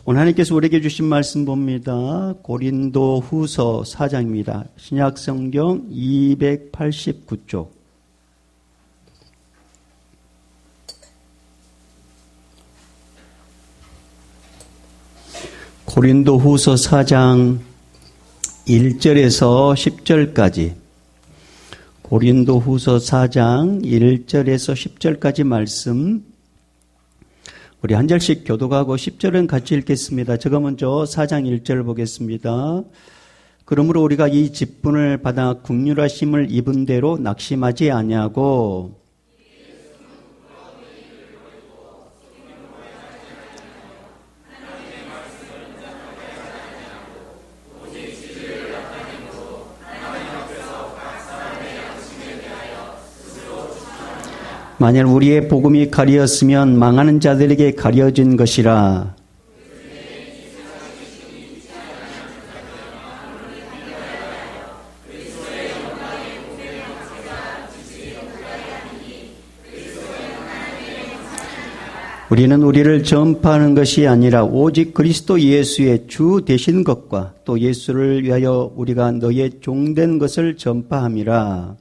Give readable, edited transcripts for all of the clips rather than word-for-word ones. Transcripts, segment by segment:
오늘 하나님께서 우리에게 주신 말씀 봅니다. 고린도 후서 4장입니다. 신약성경 289쪽. 고린도 후서 4장 1절에서 10절까지. 고린도 후서 4장 1절에서 10절까지 말씀. 우리 한 절씩 교독하고 10절은 같이 읽겠습니다. 제가 먼저 4장 1절 보겠습니다. 그러므로 우리가 이 직분을 받아 국률하심을 입은 대로 낙심하지 아니하고 만일 우리의 복음이 가리었으면 망하는 자들에게 가려진 것이라. 우리는 우리를 전파하는 것이 아니라 오직 그리스도 예수의 주 되신 것과 또 예수를 위하여 우리가 너의 종된 것을 전파함이라.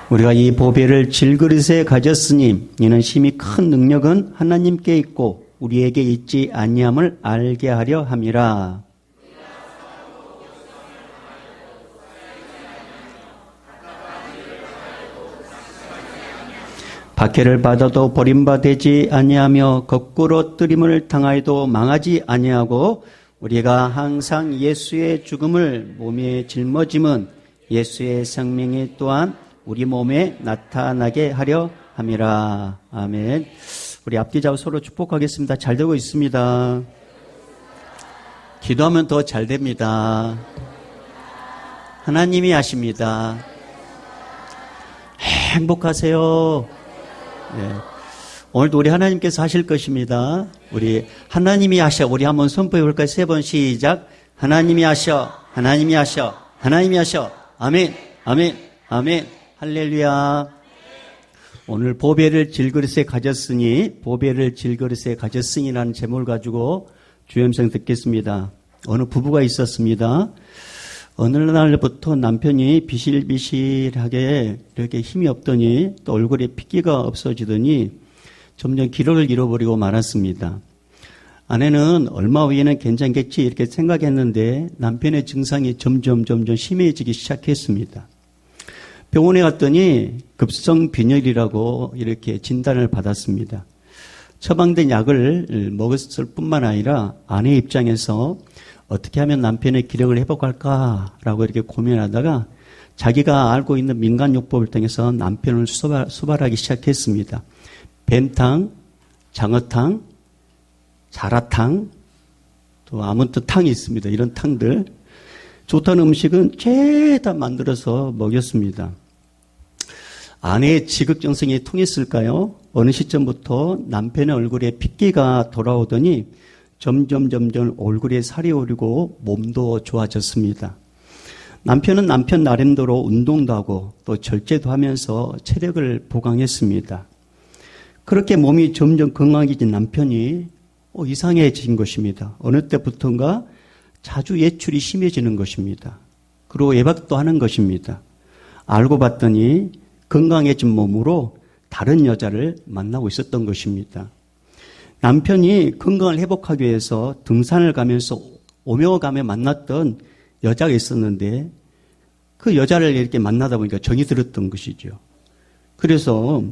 우리가 이 보배를 질그릇에 가졌으니 이는 심히 큰 능력은 하나님께 있고 우리에게 있지 아니함을 알게 하려 함이라. 박해를 받아도 버림받지 아니하며 거꾸로 뜨림을 당하여도 망하지 아니하고 우리가 항상 예수의 죽음을 몸에 짊어짐은 예수의 생명이 또한 우리 몸에 나타나게 하려 함이라. 아멘. 우리 앞뒤 좌우 서로 축복하겠습니다. 잘 되고 있습니다. 기도하면 더 잘 됩니다. 하나님이 하십니다. 행복하세요. 네. 오늘도 우리 하나님께서 하실 것입니다. 우리 하나님이 하셔. 우리 한번 선포해 볼까요? 3번 시작. 하나님이 하셔. 하나님이 하셔. 하나님이 하셔. 아멘. 아멘. 아멘. 할렐루야. 오늘 보배를 질그릇에 가졌으니 라는 제목을 가지고 주임성 듣겠습니다. 어느 부부가 있었습니다. 어느 날부터 남편이 비실비실하게 이렇게 힘이 없더니 또 얼굴에 핏기가 없어지더니 점점 기력을 잃어버리고 말았습니다. 아내는 얼마 후에는 괜찮겠지 이렇게 생각했는데 남편의 증상이 점점 심해지기 시작했습니다. 병원에 갔더니 급성 빈혈이라고 이렇게 진단을 받았습니다. 처방된 약을 먹었을 뿐만 아니라 아내 입장에서 어떻게 하면 남편의 기력을 회복할까라고 이렇게 고민하다가 자기가 알고 있는 민간요법을 통해서 남편을 수발하기 시작했습니다. 뱀탕, 장어탕, 자라탕, 또 아무튼 탕이 있습니다. 이런 탕들. 좋다는 음식은 죄다 만들어서 먹였습니다. 아내의 지극정성이 통했을까요? 어느 시점부터 남편의 얼굴에 핏기가 돌아오더니 점점 얼굴에 살이 오르고 몸도 좋아졌습니다. 남편은 남편 나름대로 운동도 하고 또 절제도 하면서 체력을 보강했습니다. 그렇게 몸이 점점 건강해진 남편이 이상해진 것입니다. 어느 때부터인가 자주 외출이 심해지는 것입니다. 그리고 외박도 하는 것입니다. 알고 봤더니 건강해진 몸으로 다른 여자를 만나고 있었던 것입니다. 남편이 건강을 회복하기 위해서 등산을 가면서 오며 가며 만났던 여자가 있었는데 그 여자를 이렇게 만나다 보니까 정이 들었던 것이죠. 그래서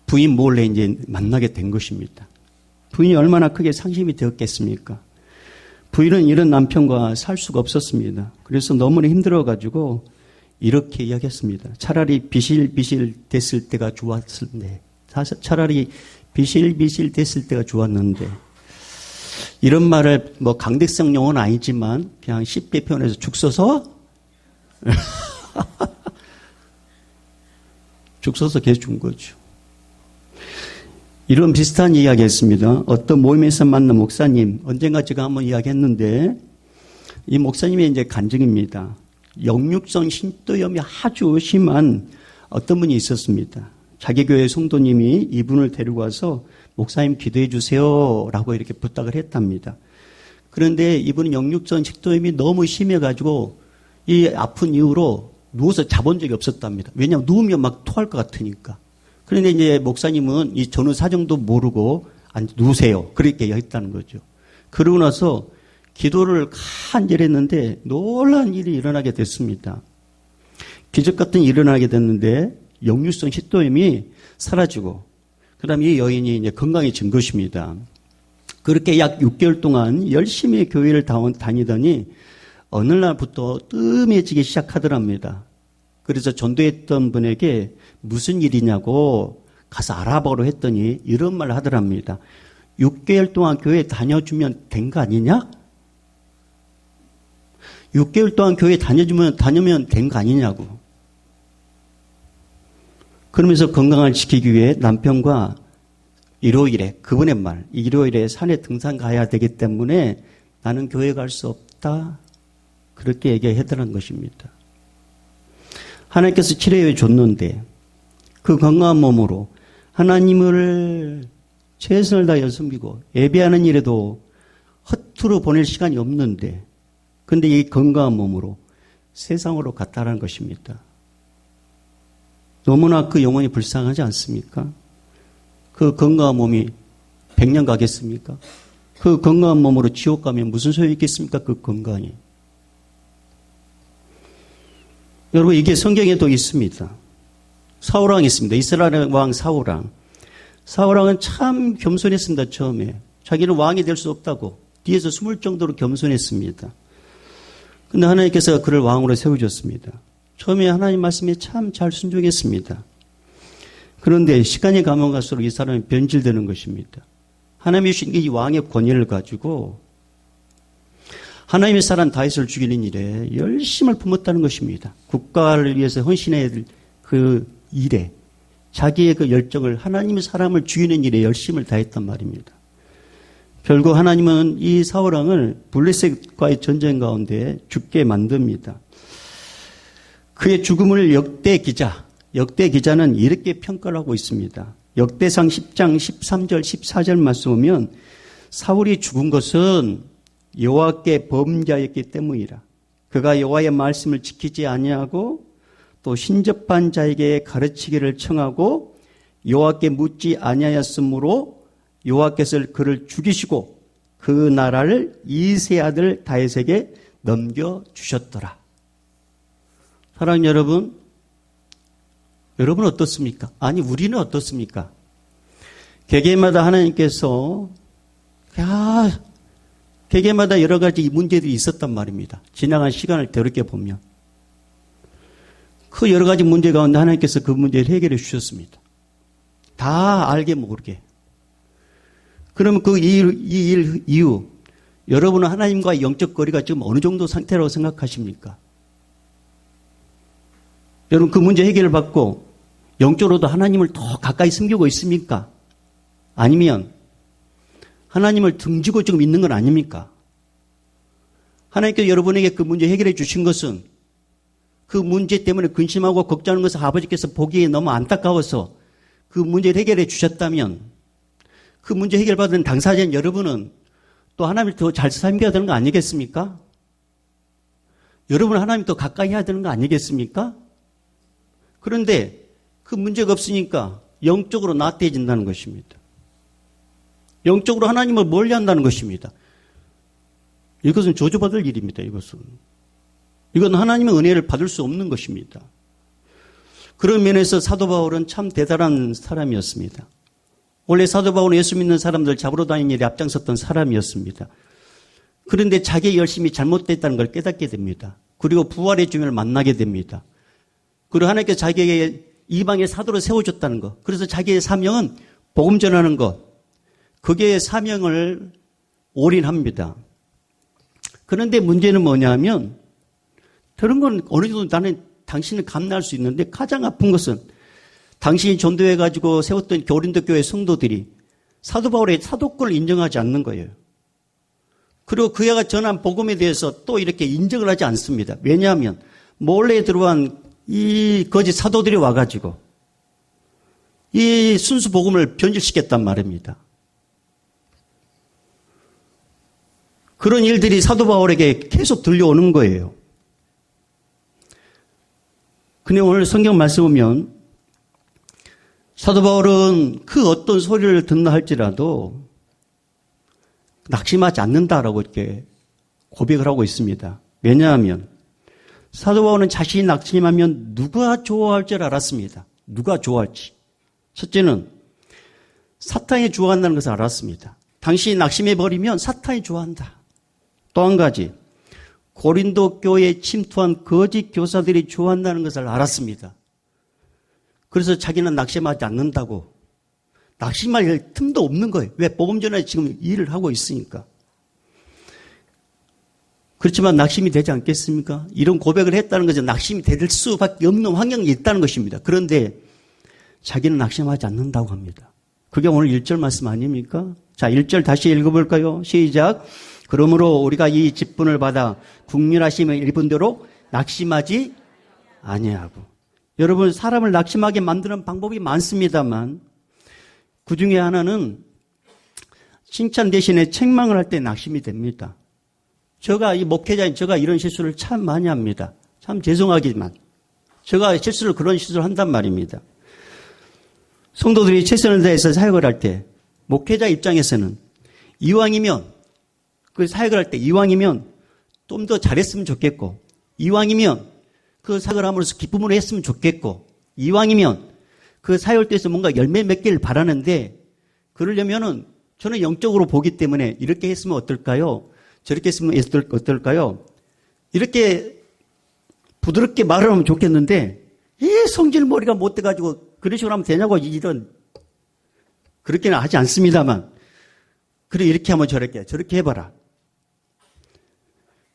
부인 몰래 이제 만나게 된 것입니다. 부인이 얼마나 크게 상심이 되었겠습니까? 부인은 이런 남편과 살 수가 없었습니다. 그래서 너무나 힘들어가지고 이렇게 이야기했습니다. 차라리 비실비실 됐을 때가 좋았는데, 이런 말을 강대성 용어는 아니지만 그냥 쉽게 표현해서 죽 써서 계속 준 거죠. 이런 비슷한 이야기 했습니다. 어떤 모임에서 만난 목사님, 언젠가 제가 한번 이야기했는데 이 목사님의 이제 간증입니다. 역류성 신도염이 아주 심한 어떤 분이 있었습니다. 자기 교회 성도님이 이분을 데리고 와서 목사님 기도해 주세요 라고 이렇게 부탁을 했답니다. 그런데 이분은 역류성 식도염이 너무 심해가지고 이 아픈 이후로 누워서 자본 적이 없었답니다. 왜냐하면 누우면 막 토할 것 같으니까. 그런데 이제 목사님은 이 전후 사정도 모르고 누우세요 그렇게 했다는 거죠. 그러고 나서 기도를 간절히 했는데 놀라운 일이 일어나게 됐습니다. 기적 같은 일이 일어나게 됐는데 역류성 식도염이 사라지고 그다음에 이 여인이 이제 건강해진 것입니다. 그렇게 약 6개월 동안 열심히 교회를 다니더니 어느 날부터 뜸해지기 시작하더랍니다. 그래서 전도했던 분에게 무슨 일이냐고 가서 알아보러 했더니 이런 말을 하더랍니다. 6개월 동안 교회 다녀주면 된 거 아니냐? 6개월 동안 교회 다니면 된 거 아니냐고. 그러면서 건강을 지키기 위해 남편과 일요일에 그분의 말, 일요일에 산에 등산 가야 되기 때문에 나는 교회 갈 수 없다. 그렇게 얘기하더라는 것입니다. 하나님께서 치료해 줬는데 그 건강한 몸으로 하나님을 최선을 다해 섬기고 예배하는 일에도 허투루 보낼 시간이 없는데 근데 이 건강한 몸으로 세상으로 갔다라는 것입니다. 너무나 그 영혼이 불쌍하지 않습니까? 그 건강한 몸이 100년 가겠습니까? 그 건강한 몸으로 지옥 가면 무슨 소용이 있겠습니까? 그 건강이. 여러분 이게 성경에도 있습니다. 사울왕이 있습니다. 이스라엘 왕 사울왕. 사울왕은 참 겸손했습니다. 처음에. 자기는 왕이 될 수 없다고 뒤에서 숨을 정도로 겸손했습니다. 그런데 하나님께서 그를 왕으로 세워줬습니다. 처음에 하나님 말씀에 참 잘 순종했습니다. 그런데 시간이 가면 갈수록 이 사람이 변질되는 것입니다. 하나님이 주신 이 왕의 권위를 가지고 하나님의 사람 다윗을 죽이는 일에 열심을 품었다는 것입니다. 국가를 위해서 헌신해야 될 그 일에 자기의 그 열정을 하나님의 사람을 죽이는 일에 열심을 다했단 말입니다. 결국 하나님은 이 사울왕을 블레셋과의 전쟁 가운데 죽게 만듭니다. 그의 죽음을 역대 기자는 이렇게 평가를 하고 있습니다. 역대상 10장 13절 14절 말씀 보면 사울이 죽은 것은 여호와께 범죄하였기 때문이라. 그가 여호와의 말씀을 지키지 아니하고 또 신접한 자에게 가르치기를 청하고 여호와께 묻지 아니하였으므로 여호와께서 그를 죽이시고 그 나라를 이세 아들 다윗에게 넘겨주셨더라. 사랑하는 여러분 어떻습니까? 아니 우리는 어떻습니까? 개개인마다 하나님께서 개개인마다 여러 가지 문제들이 있었단 말입니다. 지나간 시간을 되돌이켜보면 그 여러 가지 문제 가운데 하나님께서 그 문제를 해결해 주셨습니다. 다 알게 모르게. 그러면 그 일 이후 여러분은 하나님과의 영적 거리가 지금 어느 정도 상태라고 생각하십니까? 여러분 그 문제 해결을 받고 영적으로도 하나님을 더 가까이 섬기고 있습니까? 아니면 하나님을 등지고 지금 있는 건 아닙니까? 하나님께서 여러분에게 그 문제 해결해 주신 것은 그 문제 때문에 근심하고 걱정하는 것을 아버지께서 보기에 너무 안타까워서 그 문제를 해결해 주셨다면 그 문제 해결받은 당사자인 여러분은 또 하나님을 더 잘 섬겨야 되는 거 아니겠습니까? 여러분은 하나님 더 가까이 해야 되는 거 아니겠습니까? 그런데 그 문제가 없으니까 영적으로 나태해진다는 것입니다. 영적으로 하나님을 멀리한다는 것입니다. 이것은 저주받을 일입니다. 이건 하나님의 은혜를 받을 수 없는 것입니다. 그런 면에서 사도 바울은 참 대단한 사람이었습니다. 원래 사도 바울은 예수 믿는 사람들 잡으러 다니는 일에 앞장섰던 사람이었습니다. 그런데 자기의 열심이 잘못됐다는 걸 깨닫게 됩니다. 그리고 부활의 주님을 만나게 됩니다. 그리고 하나님께서 자기에게 이방의 사도로 세워줬다는 것. 그래서 자기의 사명은 복음 전하는 것. 그게 사명을 올인합니다. 그런데 문제는 뭐냐면 그런 건 어느 정도 나는 당신을 감내할 수 있는데 가장 아픈 것은 당신이 전도해가지고 세웠던 고린도 교회 성도들이 사도 바울의 사도권을 인정하지 않는 거예요. 그리고 그 애가 전한 복음에 대해서 또 이렇게 인정을 하지 않습니다. 왜냐하면 몰래 들어간 이 거짓 사도들이 와가지고 이 순수 복음을 변질시켰단 말입니다. 그런 일들이 사도 바울에게 계속 들려오는 거예요. 근데 오늘 성경 말씀 보면 사도 바울은 그 어떤 소리를 듣나 할지라도 낙심하지 않는다라고 이렇게 고백을 하고 있습니다. 왜냐하면 사도 바울은 자신이 낙심하면 누가 좋아할 줄 알았습니다. 누가 좋아할지. 첫째는 사탄이 좋아한다는 것을 알았습니다. 당신이 낙심해버리면 사탄이 좋아한다. 또 한 가지, 고린도 교회에 침투한 거짓 교사들이 좋아한다는 것을 알았습니다. 그래서 자기는 낙심하지 않는다고. 낙심할 틈도 없는 거예요. 왜? 복음 전에 지금 일을 하고 있으니까. 그렇지만 낙심이 되지 않겠습니까? 이런 고백을 했다는 것은 낙심이 될 수밖에 없는 환경이 있다는 것입니다. 그런데 자기는 낙심하지 않는다고 합니다. 그게 오늘 1절 말씀 아닙니까? 자, 1절 다시 읽어볼까요? 시작. 그러므로 우리가 이 직분을 받아 국률하심을 입은 대로 낙심하지 아니하고. 여러분, 사람을 낙심하게 만드는 방법이 많습니다만 그 중에 하나는 칭찬 대신에 책망을 할 때 낙심이 됩니다. 제가 이 목회자인 제가 이런 실수를 참 많이 합니다. 참 죄송하지만 제가 실수를 그런 실수를 한단 말입니다. 성도들이 최선을 다해서 사역을 할 때 목회자 입장에서는 이왕이면 그 사역을 할 때 이왕이면 좀 더 잘했으면 좋겠고 이왕이면 그 사역을 함으로써 기쁨으로 했으면 좋겠고 이왕이면 그 사역을 통해서 뭔가 열매 맺기를 바라는데 그러려면은 저는 영적으로 보기 때문에 이렇게 했으면 어떨까요? 저렇게 했으면 어떨까요? 이렇게 부드럽게 말을 하면 좋겠는데 이 성질머리가 못 돼가지고 그런 식으로 하면 되냐고 이런 그렇게는 하지 않습니다만 그래 이렇게 하면 저렇게 해봐라.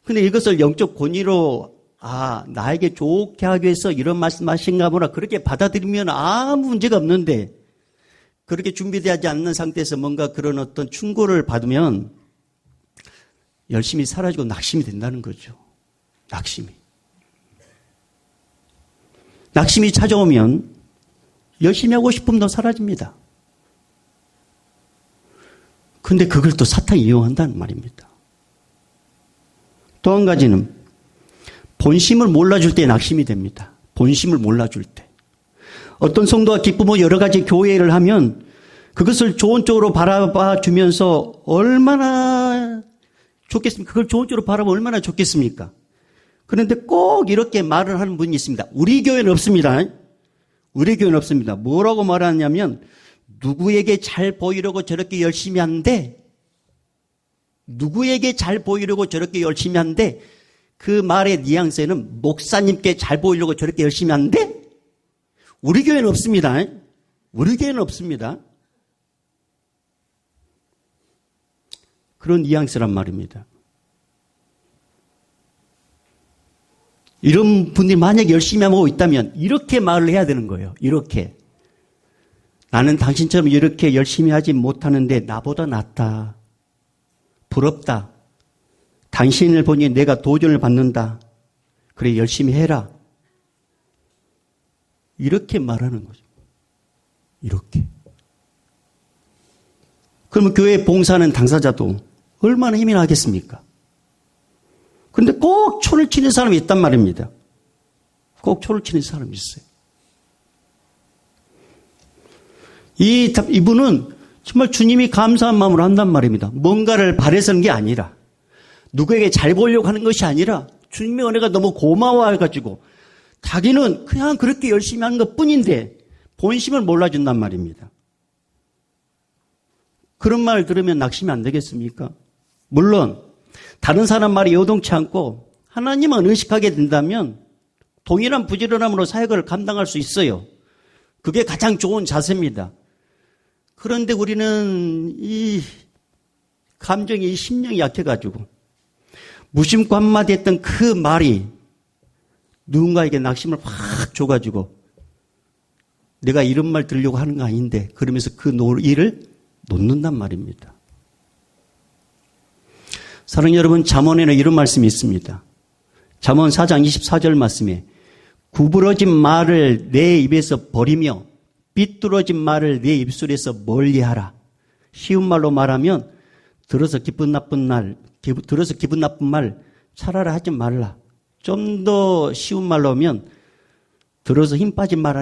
근데 이것을 영적 권위로 나에게 좋게 하기 위해서 이런 말씀하신가 보나 그렇게 받아들이면 아무 문제가 없는데 그렇게 준비되지 않는 상태에서 뭔가 그런 어떤 충고를 받으면 열심히 사라지고 낙심이 된다는 거죠. 낙심이 찾아오면 열심히 하고 싶음도 사라집니다. 근데 그걸 또 사탄이 이용한다는 말입니다. 또 한 가지는 본심을 몰라줄 때 낙심이 됩니다. 본심을 몰라줄 때. 어떤 성도가 기쁨으로 여러 가지 교회를 하면 그것을 좋은 쪽으로 바라봐 주면서 얼마나 좋겠습니까? 그걸 좋은 쪽으로 바라보면 얼마나 좋겠습니까? 그런데 꼭 이렇게 말을 하는 분이 있습니다. 우리 교회는 없습니다. 우리 교회는 없습니다. 뭐라고 말하냐면 누구에게 잘 보이려고 저렇게 열심히 하는데 누구에게 잘 보이려고 저렇게 열심히 하는데 그 말의 뉘앙스에는 목사님께 잘 보이려고 저렇게 열심히 하는데 우리 교회는 없습니다. 우리 교회는 없습니다. 그런 뉘앙스란 말입니다. 이런 분들이 만약에 열심히 하고 있다면 이렇게 말을 해야 되는 거예요. 이렇게. 나는 당신처럼 이렇게 열심히 하지 못하는데 나보다 낫다. 부럽다. 당신을 보니 내가 도전을 받는다. 그래 열심히 해라. 이렇게 말하는 거죠. 이렇게. 그러면 교회 봉사하는 당사자도 얼마나 힘이 나겠습니까? 근데 꼭 초를 치는 사람이 있단 말입니다. 꼭 초를 치는 사람이 있어요. 이분은 정말 주님이 감사한 마음으로 한단 말입니다. 뭔가를 바래서는 게 아니라 누구에게 잘 보이려고 하는 것이 아니라 주님의 은혜가 너무 고마워해가지고 자기는 그냥 그렇게 열심히 하는 것뿐인데 본심을 몰라준단 말입니다. 그런 말 들으면 낙심이 안 되겠습니까? 물론 다른 사람 말이 요동치 않고 하나님만 의식하게 된다면 동일한 부지런함으로 사역을 감당할 수 있어요. 그게 가장 좋은 자세입니다. 그런데 우리는 이 감정이 심령이 약해가지고 무심코 한마디 했던 그 말이 누군가에게 낙심을 확 줘가지고 내가 이런 말 들으려고 하는 거 아닌데 그러면서 그 일을 놓는단 말입니다. 사랑하는 여러분, 잠언에는 이런 말씀이 있습니다. 잠언 4장 24절 말씀에 구부러진 말을 내 입에서 버리며 삐뚤어진 말을 내 입술에서 멀리하라. 쉬운 말로 말하면 들어서 기분 나쁜 말 차라리 하지 말라. 좀 더 쉬운 말로 하면 들어서 힘 빠진 말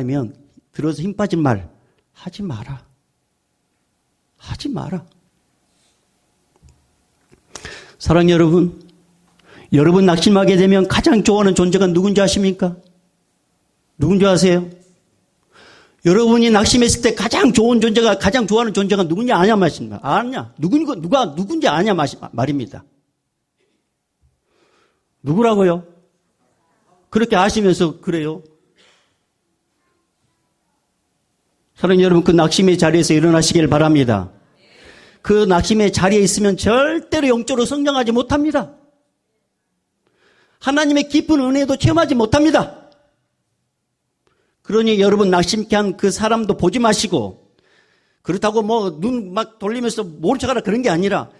하지 마라. 하지 마라. 사랑하는 여러분 낙심하게 되면 가장 좋아하는 존재가 누군지 아십니까? 누군지 아세요? 여러분이 낙심했을 때 가장 좋아하는 존재가 누군지 아냐 말입니다. 아냐? 누가 누군지 아냐 말입니다. 누구라고요? 그렇게 아시면서 그래요? 사랑하는 여러분, 그 낙심의 자리에서 일어나시길 바랍니다. 그 낙심의 자리에 있으면 절대로 영적으로 성장하지 못합니다. 하나님의 깊은 은혜도 체험하지 못합니다. 그러니 여러분 낙심케 한 그 사람도 보지 마시고, 그렇다고 눈 막 돌리면서 모른 척하라 그런 게 아니라,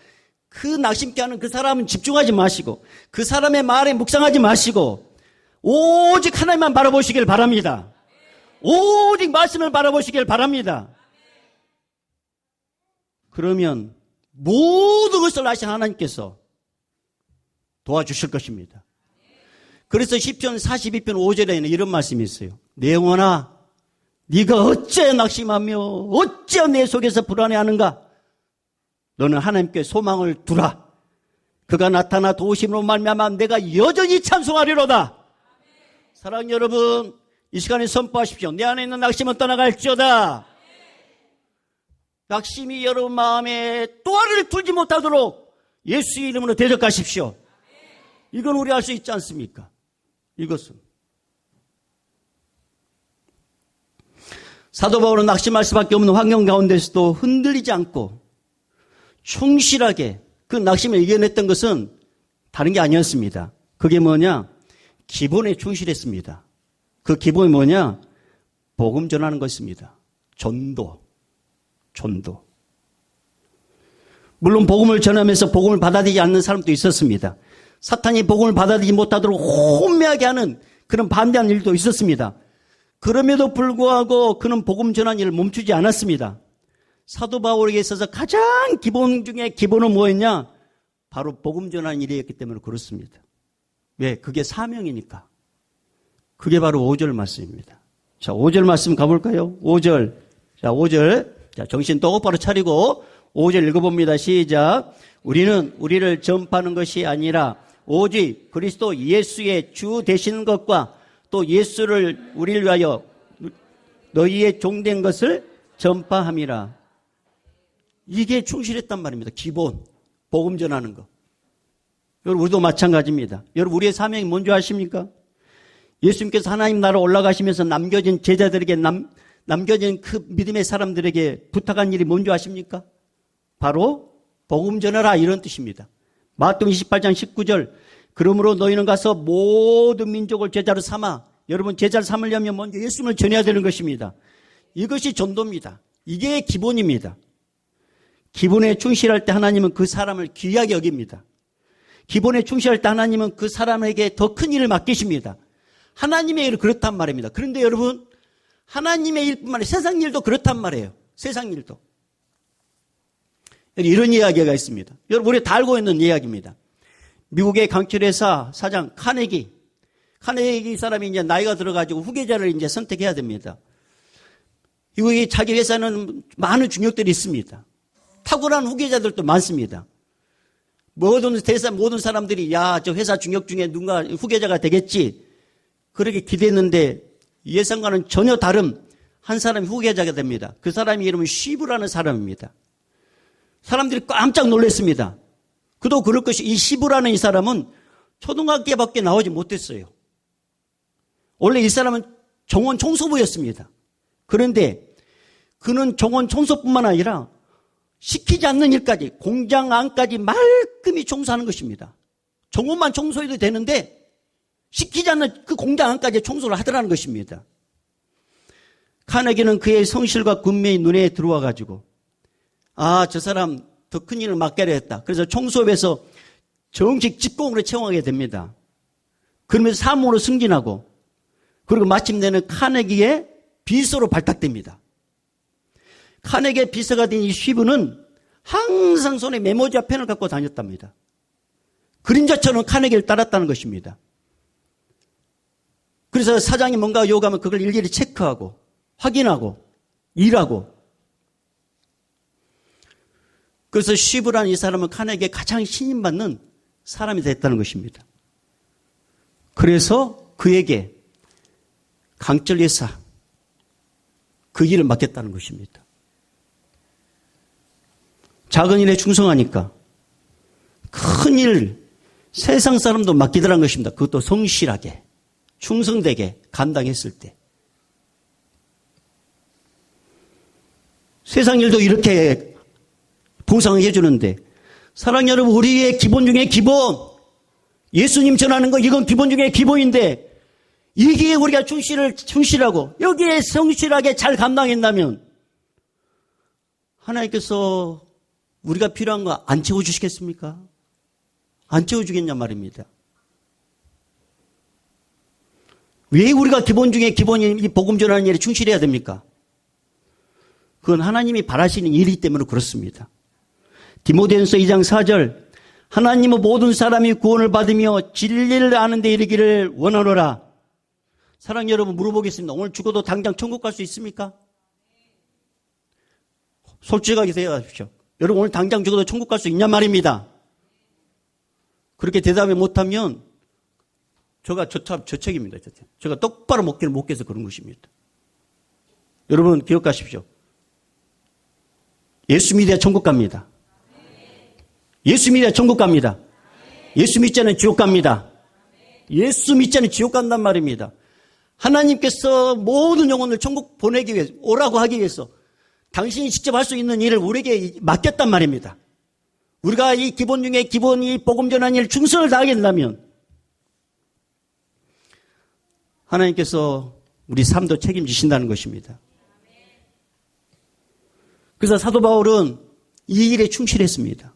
그 낙심케 하는 그 사람은 집중하지 마시고, 그 사람의 말에 묵상하지 마시고, 오직 하나님만 바라보시길 바랍니다. 오직 말씀을 바라보시길 바랍니다. 그러면 모든 것을 아신 하나님께서 도와주실 것입니다. 그래서 시편 42편 5절에는 이런 말씀이 있어요. 내 영혼아, 네가 어째 낙심하며 어째 내 속에서 불안해하는가? 너는 하나님께 소망을 두라. 그가 나타나 도우심으로 말미암아 내가 여전히 찬송하리로다. 사랑하는 여러분, 이 시간에 선포하십시오. 내 안에 있는 낙심은 떠나갈지어다. 낙심이 여러분 마음에 또아를 풀지 못하도록 예수의 이름으로 대적하십시오. 이건 우리 할 수 있지 않습니까? 이것은 사도 바울은 낙심할 수밖에 없는 환경 가운데서도 흔들리지 않고 충실하게 그 낙심을 이겨냈던 것은 다른 게 아니었습니다. 그게 뭐냐? 기본에 충실했습니다. 그 기본이 뭐냐? 복음 전하는 것입니다. 전도. 물론 복음을 전하면서 복음을 받아들이지 않는 사람도 있었습니다. 사탄이 복음을 받아들이지 못하도록 혼매하게 하는 그런 반대하는 일도 있었습니다. 그럼에도 불구하고 그는 복음 전하는 일을 멈추지 않았습니다. 사도 바울에게 있어서 가장 기본 중에 기본은 뭐였냐? 바로 복음 전하는 일이었기 때문에 그렇습니다. 왜? 그게 사명이니까. 그게 바로 5절 말씀입니다. 자, 5절 말씀 가볼까요? 5절. 자, 5절. 자, 정신 똑바로 차리고 5절 읽어봅니다. 시작. 우리는 우리를 전파하는 것이 아니라 오직 그리스도 예수의 주 되시는 것과 또 예수를 우리를 위하여 너희의 종된 것을 전파함이라. 이게 충실했단 말입니다. 기본. 복음 전하는 거. 여러분, 우리도 마찬가지입니다. 여러분, 우리의 사명이 뭔지 아십니까? 예수님께서 하나님 나라 올라가시면서 남겨진 제자들에게 남겨진 그 믿음의 사람들에게 부탁한 일이 뭔지 아십니까? 바로 복음 전하라, 이런 뜻입니다. 마태복음 28장 19절. 그러므로 너희는 가서 모든 민족을 제자로 삼아. 여러분, 제자를 삼으려면 먼저 예수님을 전해야 되는 것입니다. 이것이 전도입니다. 이게 기본입니다. 기본에 충실할 때 하나님은 그 사람을 귀하게 여깁니다. 기본에 충실할 때 하나님은 그 사람에게 더 큰 일을 맡기십니다. 하나님의 일은 그렇단 말입니다. 그런데 여러분, 하나님의 일뿐만 아니라 세상 일도 그렇단 말이에요. 세상 일도. 이런 이야기가 있습니다. 여러분, 우리 다 알고 있는 이야기입니다. 미국의 강철회사 사장 카네기 사람이 이제 나이가 들어가지고 후계자를 이제 선택해야 됩니다. 미국의 자기 회사는 많은 중역들이 있습니다. 탁월한 후계자들도 많습니다. 모든 사람들이 저 회사 중역 중에 누가 후계자가 되겠지, 그렇게 기대했는데 예상과는 전혀 다른 한 사람이 후계자가 됩니다. 그 사람의 이름은 시브라는 사람입니다. 사람들이 깜짝 놀랐습니다. 그도 그럴 것이, 이 시브라는 이 사람은 초등학교밖에 나오지 못했어요. 원래 이 사람은 정원 청소부였습니다. 그런데 그는 정원 청소뿐만 아니라 시키지 않는 일까지, 공장 안까지 말끔히 청소하는 것입니다. 정원만 청소해도 되는데 시키지 않는 그 공장 안까지 청소를 하더라는 것입니다. 카네기는 그의 성실과 군명이 눈에 들어와 가지고 저 사람 더 큰 일을 맡게 했다. 그래서 청소업에서 정식 직공으로 채용하게 됩니다. 그러면서 사무로 승진하고 그리고 마침내는 카네기의 비서로 발탁됩니다. 카네기의 비서가 된 이 쉬브는 항상 손에 메모지와 펜을 갖고 다녔답니다. 그림자처럼 카네기를 따랐다는 것입니다. 그래서 사장이 뭔가 요구하면 그걸 일일이 체크하고 확인하고 일하고. 그래서 쉬브라는 이 사람은 카네기에 가장 신임받는 사람이 됐다는 것입니다. 그래서 그에게 강철 여사 그 일을 맡겼다는 것입니다. 작은 일에 충성하니까 큰 일, 세상 사람도 맡기더라는 것입니다. 그것도 성실하게, 충성되게 감당했을 때. 세상 일도 이렇게 보상을 해주는데, 사랑 여러분, 우리의 기본 중에 기본, 예수님 전하는 거 이건 기본 중에 기본인데, 이게 우리가 충실하고 여기에 성실하게 잘 감당했다면 하나님께서 우리가 필요한 거 안 채워주시겠습니까? 안 채워주겠냐 말입니다. 왜 우리가 기본 중에 기본인 이 복음 전하는 일에 충실해야 됩니까? 그건 하나님이 바라시는 일이기 때문에 그렇습니다. 디모데전서 2장 4절 하나님은 모든 사람이 구원을 받으며 진리를 아는 데 이르기를 원하노라. 사랑 여러분 물어보겠습니다. 오늘 죽어도 당장 천국 갈 수 있습니까? 솔직하게 대답하십시오. 여러분 오늘 당장 죽어도 천국 갈 수 있냐 말입니다. 그렇게 대답을 못하면 제가 저책입니다. 제가 똑바로 먹기를 못 깨서 그런 것입니다. 여러분 기억하십시오. 예수 믿어야 천국 갑니다. 예수 믿어야 천국 갑니다. 예수 믿지 않으면 지옥 갑니다. 예수 믿지 않으면 지옥 간단 말입니다. 하나님께서 모든 영혼을 천국 보내기 위해서, 오라고 하기 위해서 당신이 직접 할 수 있는 일을 우리에게 맡겼단 말입니다. 우리가 이 기본 중에 기본 이 복음 전하는 일 충성을 다하게 된다면 하나님께서 우리 삶도 책임지신다는 것입니다. 그래서 사도 바울은 이 일에 충실했습니다.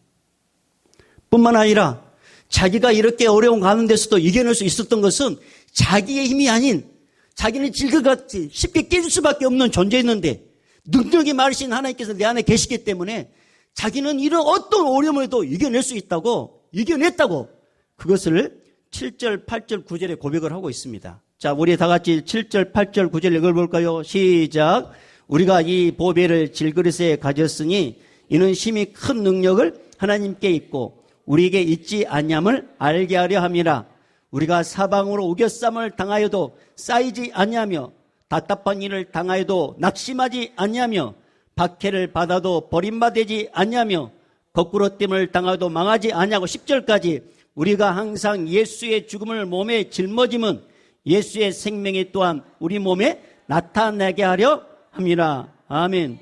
뿐만 아니라 자기가 이렇게 어려운 가운데서도 이겨낼 수 있었던 것은 자기의 힘이 아닌 자기는 질그같이 쉽게 깨질 수밖에 없는 존재였는데 능력이 많으신 하나님께서 내 안에 계시기 때문에 자기는 이런 어떤 어려움에도 이겨낼 수 있다고 이겨냈다고 그것을 7절, 8절, 9절에 고백을 하고 있습니다. 자, 우리 다 같이 7절, 8절, 9절 읽어볼까요? 시작. 우리가 이 보배를 질그릇에 가졌으니 이는 심히 큰 능력을 하나님께 있고 우리에게 있지 아니함을 알게 하려 함이라. 우리가 사방으로 우겨쌈을 당하여도 쌓이지 아니하며 답답한 일을 당하여도 낙심하지 아니하며 박해를 받아도 버림받지 아니하며 거꾸로 됨을 당하여도 망하지 아니하고 10절까지 우리가 항상 예수의 죽음을 몸에 짊어짐은 예수의 생명이 또한 우리 몸에 나타나게 하려 함이라. 아멘.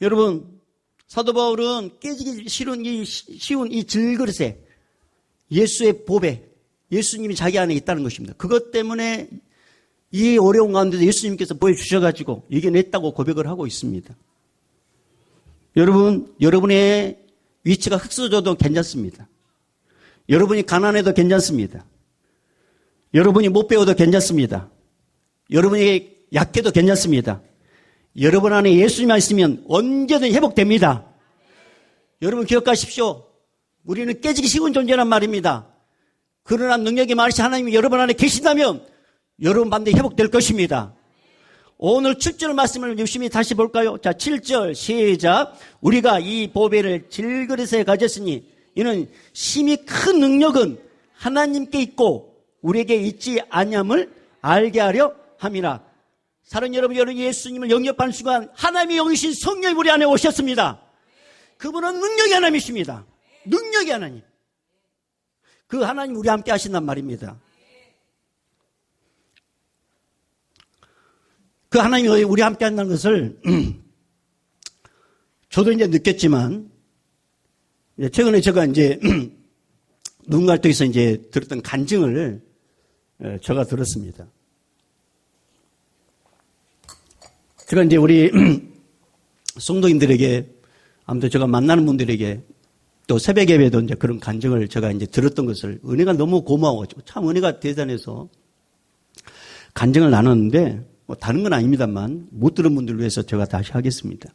여러분 사도 바울은 깨지기 쉬운 이 질그릇에 예수의 보배, 예수님이 자기 안에 있다는 것입니다. 그것 때문에 이 어려운 가운데도 예수님께서 보여주셔가지고 이겨냈다고 고백을 하고 있습니다. 여러분, 여러분의 위치가 흙수저도 괜찮습니다. 여러분이 가난해도 괜찮습니다. 여러분이 못 배워도 괜찮습니다. 여러분이 약해도 괜찮습니다. 여러분 안에 예수님만 있으면 언제든 회복됩니다. 여러분 기억하십시오. 우리는 깨지기 쉬운 존재란 말입니다. 그러나 능력이 많으신 하나님이 여러분 안에 계신다면 여러분 반드시 회복될 것입니다. 오늘 7절 말씀을 열심히 다시 볼까요? 자, 7절 시작. 우리가 이 보배를 질그릇에 가졌으니 이는 심히 큰 능력은 하나님께 있고 우리에게 있지 아니함을 알게 하려 함이라. 사랑하는 여러분, 여러분 예수님을 영접하는 순간 하나님의 영이신 성령이 우리 안에 오셨습니다. 그분은 능력의 하나님이십니다. 능력의 하나님. 그 하나님 우리 함께 하신단 말입니다. 그 하나님이 우리 함께 한다는 것을 저도 이제 느꼈지만 최근에 제가 이제 누군가를 통해서 이제 들었던 간증을 제가 들었습니다. 제가 이제 우리 성도님들에게 아무튼 제가 만나는 분들에게 또 새벽 예배도 이제 그런 간증을 제가 이제 들었던 것을 은혜가 너무 고마워가지고 참 은혜가 대단해서 간증을 나눴는데 뭐 다른 건 아닙니다만 못 들은 분들을 위해서 제가 다시 하겠습니다.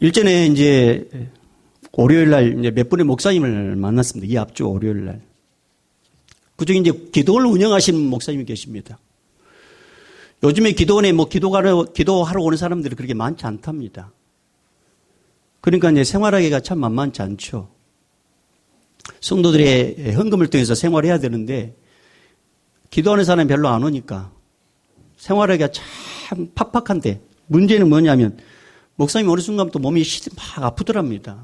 일전에 이제 월요일 날 이제 몇 분의 목사님을 만났습니다. 이 앞주 월요일 날. 그중에 이제 기도원을 운영하시는 목사님이 계십니다. 요즘에 기도원에 뭐 기도하러 오는 사람들이 그렇게 많지 않답니다. 그러니까 이제 생활하기가 참 만만치 않죠. 성도들의 헌금을 통해서 생활해야 되는데 기도하는 사람이 별로 안 오니까 생활하기가 참 팍팍한데 문제는 뭐냐면 목사님 어느 순간부터 몸이 막 아프더랍니다.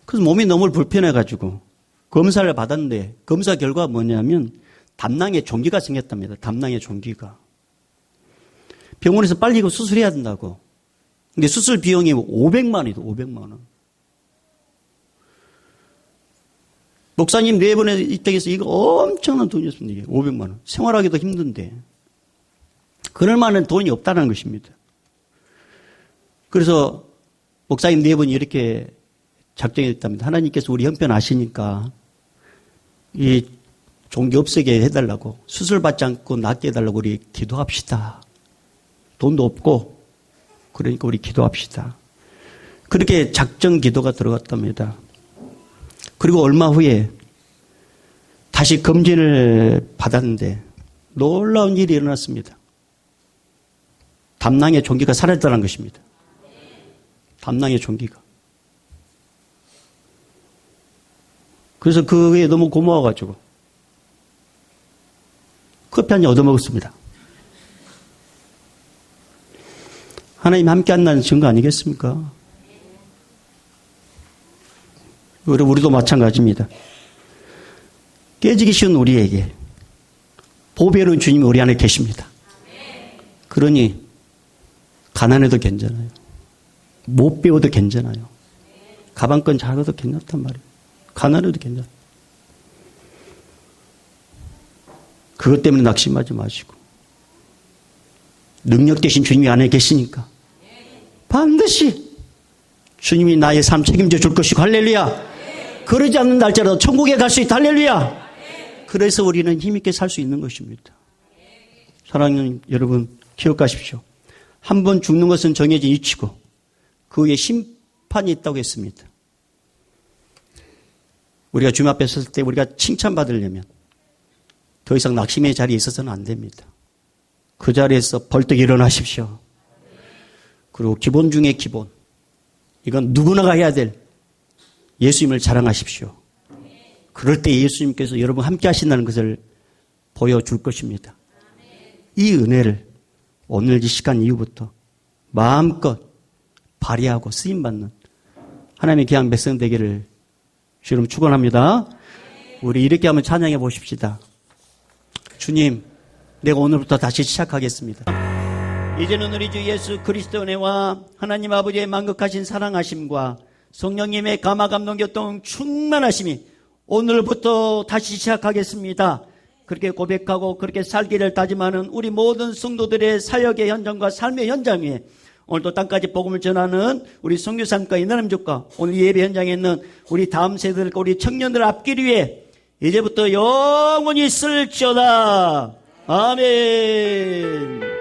그래서 몸이 너무 불편해가지고 검사를 받았는데 검사 결과가 뭐냐면 담낭에 종기가 생겼답니다. 담낭에 종기가. 병원에서 빨리 이거 수술해야 된다고. 근데 수술 비용이 500만 원이다. 500만 원. 목사님 네 번의 입장에서 이거 엄청난 돈이었습니다. 이게 500만 원. 생활하기도 힘든데. 그럴 만한 돈이 없다는 것입니다. 그래서 목사님 네 분이 이렇게 작정했답니다. 하나님께서 우리 형편 아시니까 이 종기 없애게 해달라고 수술 받지 않고 낫게 해달라고 우리 기도합시다. 돈도 없고 그러니까 우리 기도합시다. 그렇게 작정 기도가 들어갔답니다. 그리고 얼마 후에 다시 검진을 받았는데 놀라운 일이 일어났습니다. 담낭의 종기가 사라졌다는 것입니다. 담낭의 종기가. 그래서 그게 너무 고마워가지고 커피 한 잔 얻어먹었습니다. 하나님 함께 한다는 증거 아니겠습니까? 우리도 마찬가지입니다. 깨지기 쉬운 우리에게 보배로운 주님이 우리 안에 계십니다. 그러니 가난해도 괜찮아요. 못 배워도 괜찮아요. 가방끈 작아도 괜찮단 말이에요. 가난해도 괜찮아요. 그것 때문에 낙심하지 마시고 능력 되신 주님이 안에 계시니까 반드시 주님이 나의 삶 책임져 줄 것이고 할렐루야. 그러지 않는 날짜라도 천국에 갈 수 있다. 할렐루야. 그래서 우리는 힘있게 살 수 있는 것입니다. 사랑하는 여러분 기억하십시오. 한 번 죽는 것은 정해진 이치고 그 후에 심판이 있다고 했습니다. 우리가 주님 앞에 섰을 때 우리가 칭찬받으려면 더 이상 낙심의 자리에 있어서는 안 됩니다. 그 자리에서 벌떡 일어나십시오. 그리고 기본 중에 기본. 이건 누구나가 해야 될 예수님을 자랑하십시오. 그럴 때 예수님께서 여러분 함께 하신다는 것을 보여줄 것입니다. 이 은혜를 오늘 이 시간 이후부터 마음껏 발휘하고 쓰임받는 하나님의 귀한 백성 되기를 주님 축원합니다. 우리 이렇게 한번 찬양해 보십시다. 주님, 내가 오늘부터 다시 시작하겠습니다. 이제는 우리 주 예수 그리스도 은혜와 하나님 아버지의 만극하신 사랑하심과 성령님의 감화 감동 교통 충만하심이 오늘부터 다시 시작하겠습니다. 그렇게 고백하고 그렇게 살기를 다짐하는 우리 모든 성도들의 사역의 현장과 삶의 현장 위에 오늘도 땅까지 복음을 전하는 우리 선교사님과 이나람족과 오늘 예배 현장에 있는 우리 다음 세대들과 우리 청년들 앞길 위해 이제부터 영원히 있을지어다. 아멘.